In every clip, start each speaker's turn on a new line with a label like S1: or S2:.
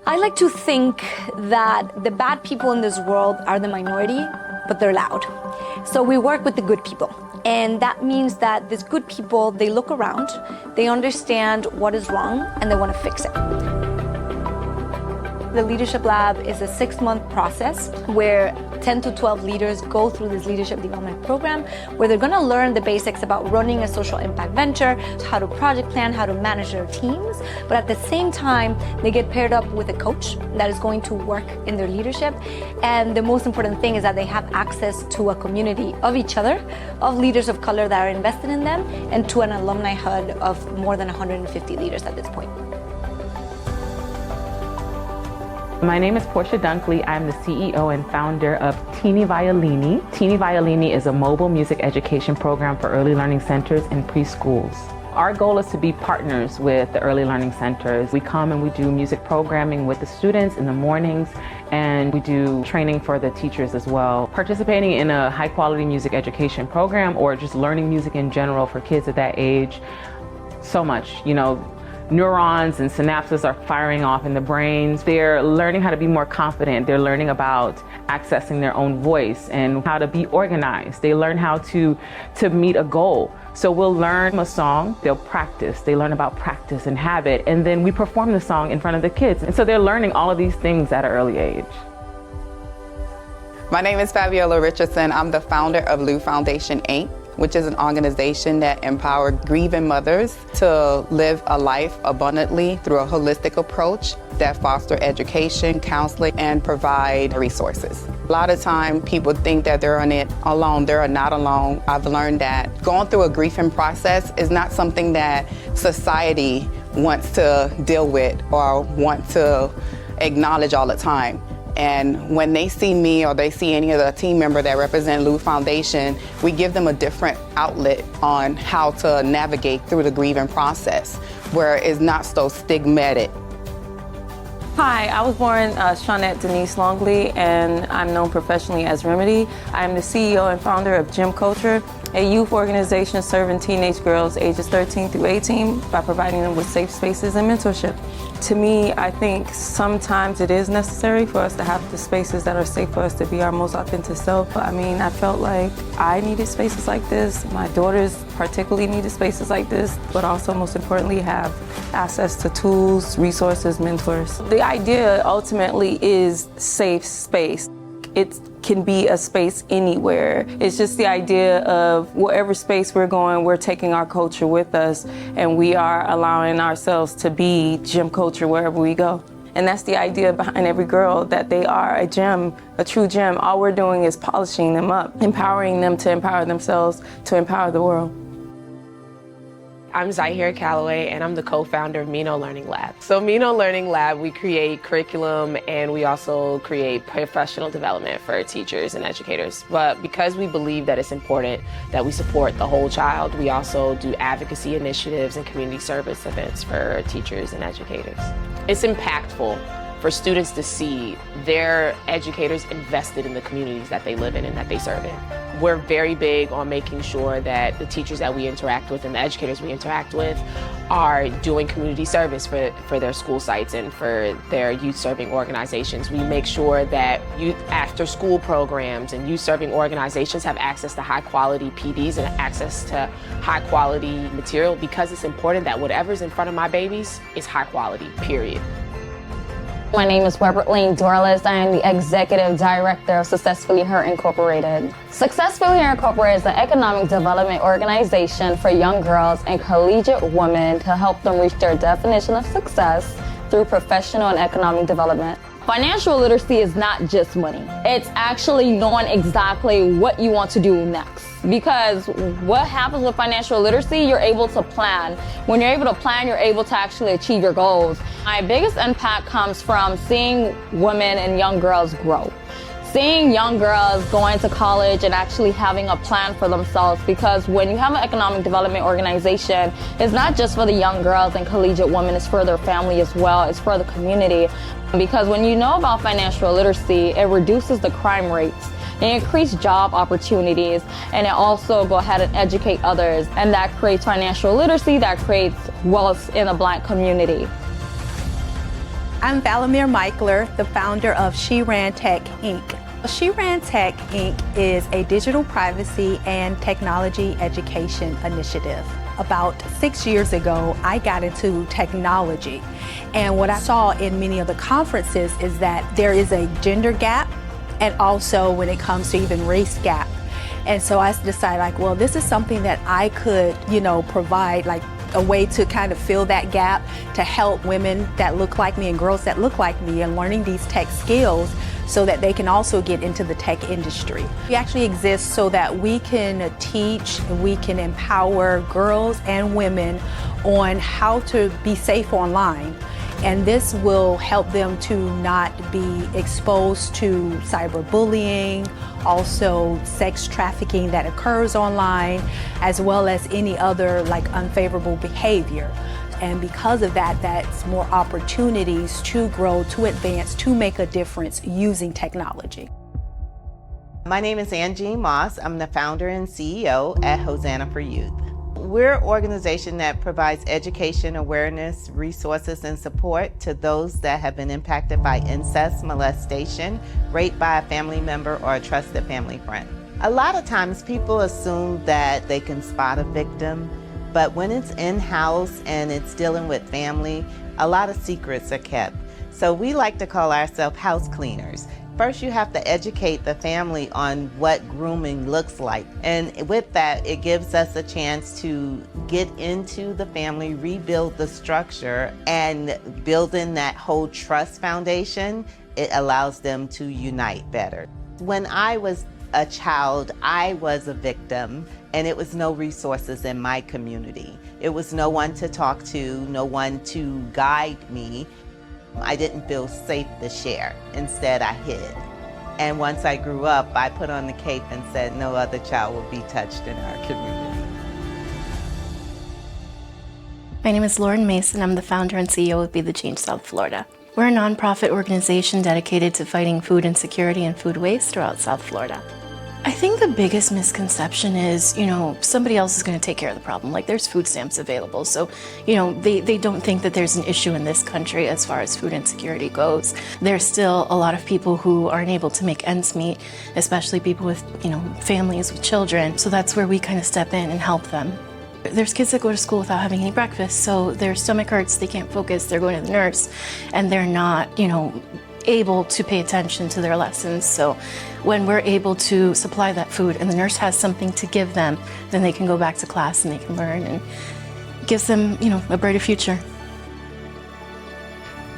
S1: I like to think that the bad people in this world are the minority, but they're loud. So we work with the good people. And that means that these good people, they look around, they understand what is wrong, and they want to fix it. The Leadership Lab is a 6-month process where 10 to 12 leaders go through this leadership development program where they're going to learn the basics about running a social impact venture, how to project plan, how to manage their teams. But at the same time, they get paired up with a coach that is going to work in their leadership. And the most important thing is that they have access to a community of each other, of leaders of color that are invested in them, and to an alumni HUD of more than 150 leaders at this point.
S2: My name is Portia Dunkley. I'm the CEO and founder of Teeny Violini. Teeny Violini is a mobile music education program for early learning centers and preschools. Our goal is to be partners with the early learning centers. We come and we do music programming with the students in the mornings, and we do training for the teachers as well. Participating in a high quality music education program or just learning music in general for kids at that age, so much, neurons and synapses are firing off in the brains. They're learning how to be more confident. They're learning about accessing their own voice and how to be organized. They learn how to meet a goal. So we'll learn a song, they'll practice. They learn about practice and habit, and then we perform the song in front of the kids. And so they're learning all of these things at an early age.
S3: My name is Fabiola Richardson. I'm the founder of Lou Foundation, Inc., which is an organization that empowers grieving mothers to live a life abundantly through a holistic approach that fosters education, counseling, and provide resources. A lot of time people think that they're on it alone. They're not alone. I've learned that going through a grieving process is not something that society wants to deal with or want to acknowledge all the time. And when they see me or they see any of the team member that represent Lou Foundation, we give them a different outlet on how to navigate through the grieving process where it's not so stigmatic.
S4: Hi, I was born Shawnette Denise Longley, and I'm known professionally as Remedy. I'm the CEO and founder of Gym Culture, a youth organization serving teenage girls ages 13 through 18 by providing them with safe spaces and mentorship. To me, I think sometimes it is necessary for us to have the spaces that are safe for us to be our most authentic self. I mean, I felt like I needed spaces like this. My daughters particularly needed spaces like this, but also most importantly have access to tools, resources, mentors. The idea ultimately is safe space. It can be a space anywhere. It's just the idea of wherever space we're going, we're taking our culture with us, and we are allowing ourselves to be gym culture wherever we go. And that's the idea behind every girl, that they are a gem, a true gem. All we're doing is polishing them up, empowering them to empower themselves, to empower the world.
S5: I'm Zahir Calloway, and I'm the co-founder of Mino Learning Lab. So Mino Learning Lab, we create curriculum and we also create professional development for teachers and educators. But because we believe that it's important that we support the whole child, we also do advocacy initiatives and community service events for teachers and educators. It's impactful for students to see their educators invested in the communities that they live in and that they serve in. We're very big on making sure that the teachers that we interact with and the educators we interact with are doing community service for their school sites and for their youth serving organizations. We make sure that youth after school programs and youth serving organizations have access to high quality PDs and access to high quality material, because it's important that whatever's in front of my babies is high quality, period.
S6: My name is Robert Lane Dorles. I am the Executive Director of Successfully Her Incorporated. Successfully Her Incorporated is an economic development organization for young girls and collegiate women to help them reach their definition of success through professional and economic development. Financial literacy is not just money. It's actually knowing exactly what you want to do next. Because what happens with financial literacy, you're able to plan. When you're able to plan, you're able to actually achieve your goals. My biggest impact comes from seeing women and young girls grow. Seeing young girls going to college and actually having a plan for themselves, because when you have an economic development organization, it's not just for the young girls and collegiate women, it's for their family as well, it's for the community. Because when you know about financial literacy, it reduces the crime rates, it increases job opportunities, and it also go ahead and educate others. And that creates financial literacy, that creates wealth in the Black community.
S7: I'm Valamir Michler, the founder of She Ran Tech, Inc. She Ran Tech, Inc. is a digital privacy and technology education initiative. About 6 years ago, I got into technology. And what I saw in many of the conferences is that there is a gender gap, and also when it comes to even race gap. And so I decided, well, this is something that I could, provide a way to kind of fill that gap, to help women that look like me and girls that look like me and learning these tech skills so that they can also get into the tech industry. We actually exist so that we can teach, we can empower girls and women on how to be safe online. And this will help them to not be exposed to cyberbullying, also sex trafficking that occurs online, as well as any other unfavorable behavior. And because of that, that's more opportunities to grow, to advance, to make a difference using technology.
S8: My name is Angie Moss. I'm the founder and CEO at Hosanna for Youth. We're an organization that provides education, awareness, resources, and support to those that have been impacted by incest, molestation, rape by a family member, or a trusted family friend. A lot of times people assume that they can spot a victim, but when it's in-house and it's dealing with family, a lot of secrets are kept. So we like to call ourselves house cleaners. First, you have to educate the family on what grooming looks like. And with that, it gives us a chance to get into the family, rebuild the structure, and building that whole trust foundation, it allows them to unite better. When I was a child, I was a victim, and it was no resources in my community. It was no one to talk to, no one to guide me. I didn't feel safe to share. Instead, I hid. And once I grew up, I put on the cape and said, no other child will be touched in our community.
S9: My name is Lauren Mason. I'm the founder and CEO of Be the Change South Florida. We're a nonprofit organization dedicated to fighting food insecurity and food waste throughout South Florida. I think the biggest misconception is, somebody else is going to take care of the problem. There's food stamps available. So, they don't think that there's an issue in this country as far as food insecurity goes. There's still a lot of people who aren't able to make ends meet, especially people with, families with children. So that's where we kind of step in and help them. There's kids that go to school without having any breakfast, so their stomach hurts, they can't focus, they're going to the nurse, and they're not, able to pay attention to their lessons. So when we're able to supply that food and the nurse has something to give them, then they can go back to class and they can learn, and it gives them, a brighter future.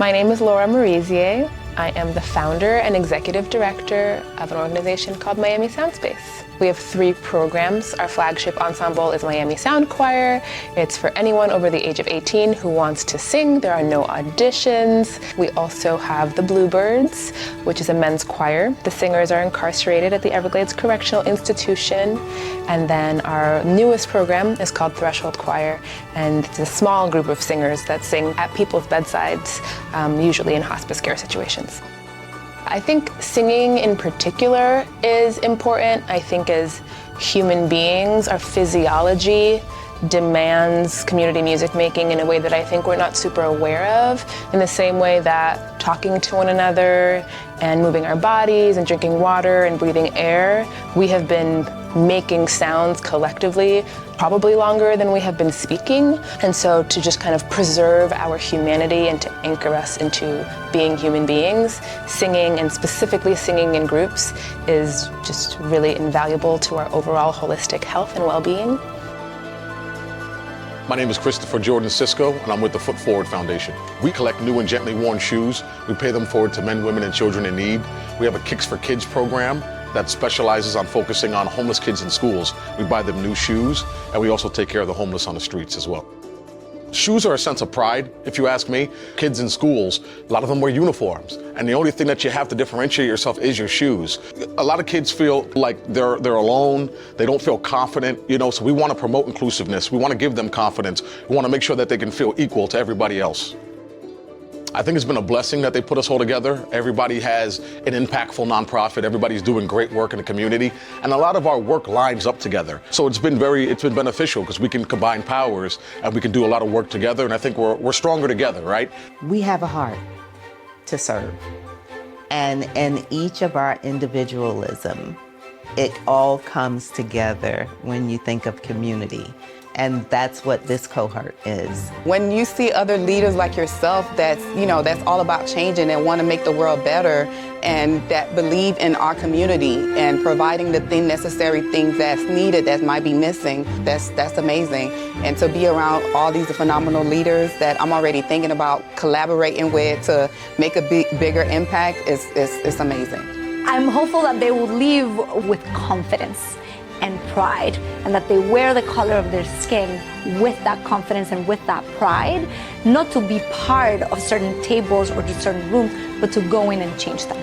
S10: My name is Laura Marizier. I am the founder and executive director of an organization called Miami Soundspace. We have 3 programs. Our flagship ensemble is Miami Sound Choir. It's for anyone over the age of 18 who wants to sing. There are no auditions. We also have the Bluebirds, which is a men's choir. The singers are incarcerated at the Everglades Correctional Institution. And then our newest program is called Threshold Choir, and it's a small group of singers that sing at people's bedsides, usually in hospice care situations. I think singing in particular is important. I think as human beings, our physiology demands community music making in a way that I think we're not super aware of, in the same way that talking to one another and moving our bodies and drinking water and breathing air, we have been making sounds collectively probably longer than we have been speaking. And so to just kind of preserve our humanity and to anchor us into being human beings, singing, and specifically singing in groups, is just really invaluable to our overall holistic health and well-being.
S11: My name is Christopher Jordan Cisco, and I'm with the Foot Forward Foundation. We collect new and gently worn shoes. We pay them forward to men, women, and children in need. We have a Kicks for Kids program that specializes on focusing on homeless kids in schools. We buy them new shoes, and we also take care of the homeless on the streets as well. Shoes are a sense of pride, if you ask me. Kids in schools, a lot of them wear uniforms, and the only thing that you have to differentiate yourself is your shoes. A lot of kids feel like they're alone, they don't feel confident, so we want to promote inclusiveness. We want to give them confidence. We want to make sure that they can feel equal to everybody else. I think it's been a blessing that they put us all together. Everybody has an impactful nonprofit. Everybody's doing great work in the community. And a lot of our work lines up together. So it's been beneficial because we can combine powers and we can do a lot of work together. And I think we're stronger together, right?
S8: We have a heart. to serve. And in each of our individualism, it all comes together when you think of community. And that's what this cohort is.
S3: When you see other leaders like yourself that's all about changing and want to make the world better and that believe in our community and providing the necessary things that's needed that might be missing, that's amazing. And to be around all these phenomenal leaders that I'm already thinking about collaborating with to make a bigger impact is amazing.
S1: I'm hopeful that they will leave with confidence and pride, and that they wear the color of their skin with that confidence and with that pride, not to be part of certain tables or to certain rooms, but to go in and change them.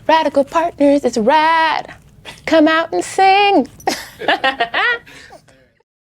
S10: Radical Partners is rad. Come out and sing.